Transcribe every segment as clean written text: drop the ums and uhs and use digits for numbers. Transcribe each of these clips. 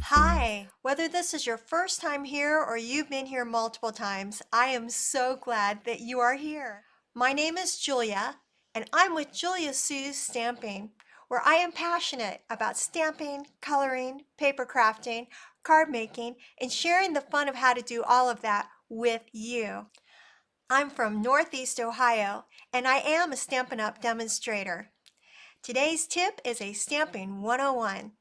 Hi, whether this is your first time here or you've been here multiple times, I am so glad that you are here. My name is Julia, and I'm with Julia Sue's Stamping, where I am passionate about stamping, coloring, paper crafting, card making, and sharing the fun of how to do all of that with you. I'm from Northeast Ohio, and I am a Stampin' Up! Demonstrator. Today's tip is a Stamping 101.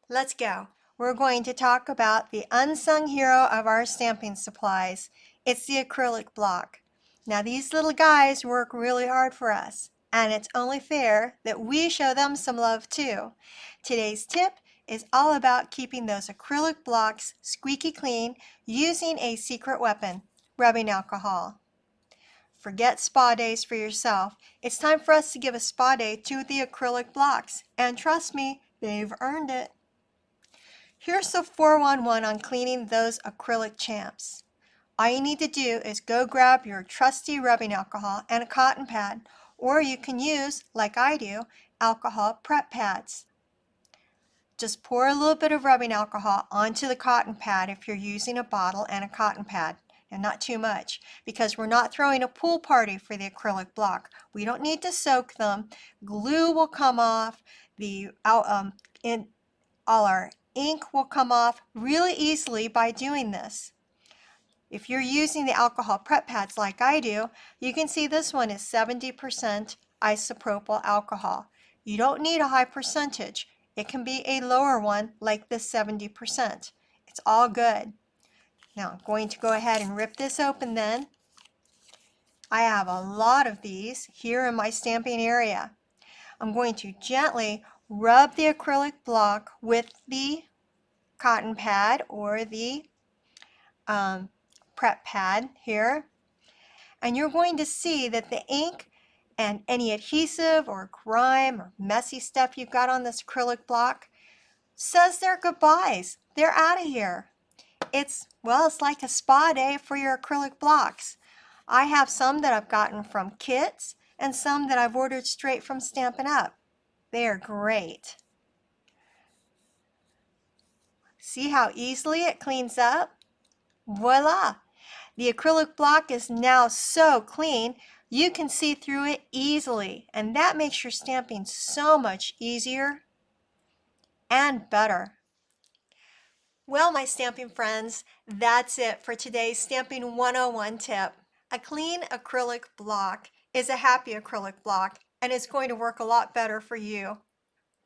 Let's go. We're going to talk about the unsung hero of our stamping supplies. It's the acrylic block. Now these little guys work really hard for us, and it's only fair that we show them some love too. Today's tip is all about keeping those acrylic blocks squeaky clean using a secret weapon, rubbing alcohol. Forget spa days for yourself. It's time for us to give a spa day to the acrylic blocks, and trust me, they've earned it. Here's the 411 on cleaning those acrylic champs. All you need to do is go grab your trusty rubbing alcohol and a cotton pad, or you can use, like I do, alcohol prep pads. Just pour a little bit of rubbing alcohol onto the cotton pad if you're using a bottle and a cotton pad, and not too much, because we're not throwing a pool party for the acrylic block. We don't need to soak them. Glue will come off, all our ink will come off really easily by doing this. If you're using the alcohol prep pads like I do, you can see this one is 70% isopropyl alcohol. You don't need a high percentage. It can be a lower one like this 70%. It's all good. Now I'm going to go ahead and rip this open then. I have a lot of these here in my stamping area. I'm going to gently rub the acrylic block with the cotton pad or the prep pad here, and you're going to see that the ink and any adhesive or grime or messy stuff you've got on this acrylic block says their goodbyes. They're out of here. It's like a spa day for your acrylic blocks. I have some that I've gotten from kits and some that I've ordered straight from Stampin' Up. They are great. See how easily it cleans up? Voila! The acrylic block is now so clean, you can see through it easily, and that makes your stamping so much easier and better. Well, my stamping friends, that's it for today's Stamping 101 tip. A clean acrylic block is a happy acrylic block, and it's going to work a lot better for you.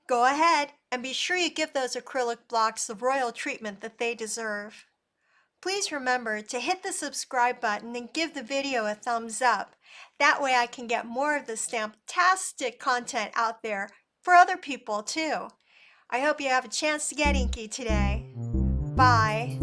Go ahead and be sure you give those acrylic blocks the royal treatment that they deserve. Please remember to hit the subscribe button and give the video a thumbs up. That way I can get more of the Stamptastic content out there for other people too. I hope you have a chance to get inky today. Bye.